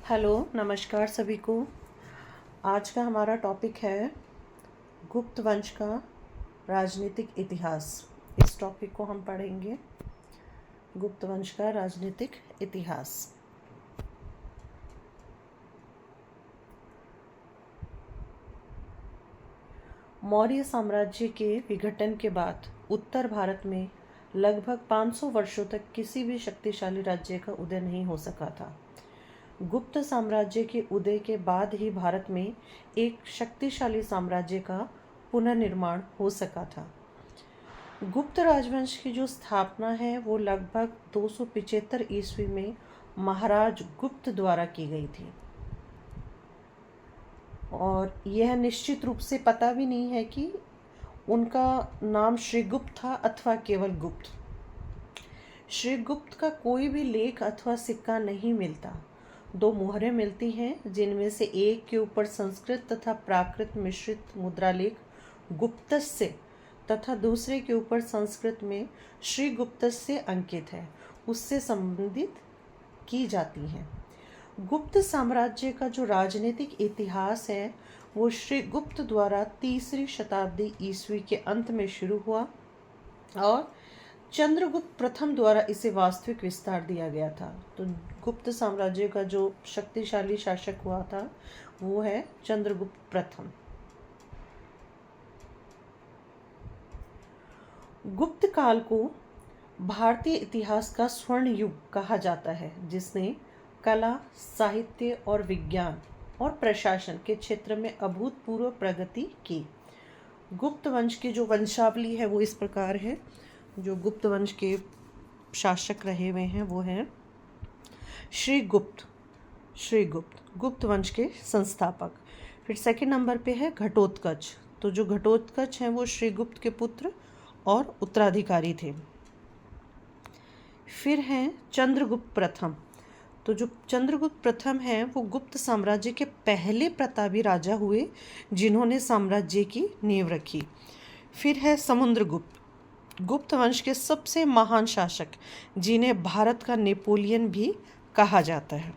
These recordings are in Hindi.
हेलो, नमस्कार सभी को। आज का हमारा टॉपिक है गुप्त वंश का राजनीतिक इतिहास। इस टॉपिक को हम पढ़ेंगे, गुप्त वंश का राजनीतिक इतिहास। मौर्य साम्राज्य के विघटन के बाद उत्तर भारत में लगभग 500 वर्षों तक किसी भी शक्तिशाली राज्य का उदय नहीं हो सका था। गुप्त साम्राज्य के उदय के बाद ही भारत में एक शक्तिशाली साम्राज्य का पुनर्निर्माण हो सका था। गुप्त राजवंश की जो स्थापना है वो लगभग 275 ईस्वी में महाराज गुप्त द्वारा की गई थी, और यह निश्चित रूप से पता भी नहीं है कि उनका नाम श्रीगुप्त था अथवा केवल गुप्त। श्रीगुप्त का कोई भी लेख अथवा सिक्का नहीं मिलता। 2 मुहरें मिलती हैं, जिनमें से एक के ऊपर संस्कृत तथा प्राकृत मिश्रित मुद्रालेख गुप्तस्य तथा दूसरे के ऊपर संस्कृत में श्रीगुप्तस्य अंकित है, उससे संबंधित की जाती हैं। गुप्त साम्राज्य का जो राजनीतिक इतिहास है वो श्रीगुप्त द्वारा 3री शताब्दी ईस्वी के अंत में शुरू हुआ और चंद्रगुप्त प्रथम द्वारा इसे वास्तविक विस्तार दिया गया था। तो गुप्त साम्राज्य का जो शक्तिशाली शासक हुआ था वो है चंद्रगुप्त प्रथम। गुप्त काल को भारतीय इतिहास का स्वर्ण युग कहा जाता है, जिसने कला, साहित्य और विज्ञान और प्रशासन के क्षेत्र में अभूतपूर्व प्रगति की। गुप्त वंश की जो वंशावली है वो इस प्रकार है। जो गुप्त वंश के शासक रहे हुए हैं वो हैं श्रीगुप्त, गुप्त वंश के संस्थापक। फिर सेकंड नंबर पे है घटोत्कच। तो जो घटोत्कच हैं वो श्रीगुप्त के पुत्र और उत्तराधिकारी थे। फिर हैं चंद्रगुप्त प्रथम। तो जो चंद्रगुप्त प्रथम हैं वो गुप्त साम्राज्य के पहले प्रतापी राजा हुए जिन्होंने साम्राज्य की नींव रखी। फिर है समुद्रगुप्त, गुप्त वंश के सबसे महान शासक, जिन्हें भारत का नेपोलियन भी कहा जाता है।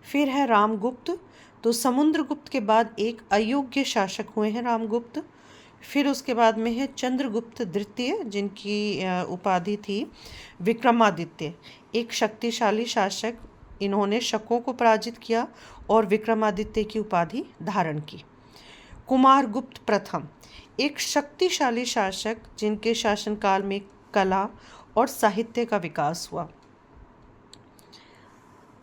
फिर है रामगुप्त। तो समुद्रगुप्त के बाद एक अयोग्य शासक हुए हैं रामगुप्त। फिर उसके बाद में है चंद्रगुप्त द्वितीय, जिनकी उपाधि थी विक्रमादित्य, एक शक्तिशाली शासक। इन्होंने शकों को पराजित किया और विक्रमादित्य की उपाधि धारण की। कुमारगुप्त प्रथम, एक शक्तिशाली शासक जिनके शासनकाल में कला और साहित्य का विकास हुआ।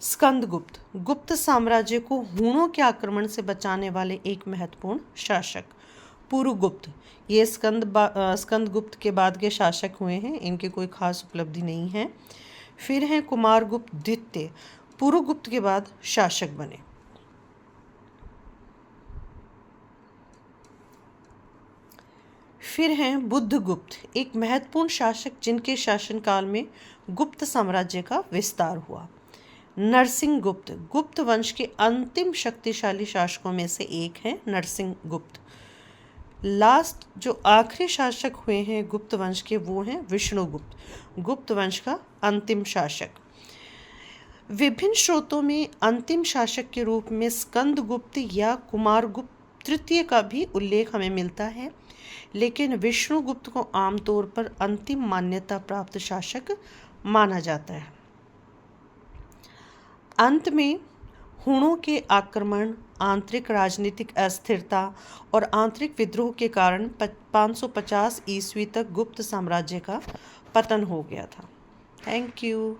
स्कंदगुप्त, गुप्त साम्राज्य को हूणों के आक्रमण से बचाने वाले एक महत्वपूर्ण शासक। पुरुगुप्त, ये स्कंदगुप्त के बाद के शासक हुए हैं, इनकी कोई खास उपलब्धि नहीं है। फिर हैं कुमारगुप्त द्वितीय, पुरुगुप्त के बाद शासक बने। फिर हैं बुद्धगुप्त, एक महत्वपूर्ण शासक जिनके शासनकाल में गुप्त साम्राज्य का विस्तार हुआ। नरसिंहगुप्त, गुप्त वंश के अंतिम शक्तिशाली शासकों में से एक हैं नरसिंहगुप्त। लास्ट जो आखिरी शासक हुए हैं गुप्त वंश के वो हैं विष्णुगुप्त, गुप्त वंश का अंतिम शासक। विभिन्न स्रोतों में अंतिम शासक के रूप में स्कंदगुप्त या कुमारगुप्त तृतीय का भी उल्लेख हमें मिलता है, लेकिन विष्णुगुप्त को आमतौर पर अंतिम मान्यता प्राप्त शासक माना जाता है। अंत में हूणों के आक्रमण, आंतरिक राजनीतिक अस्थिरता और आंतरिक विद्रोह के कारण 550 ईस्वी तक गुप्त साम्राज्य का पतन हो गया था। Thank you.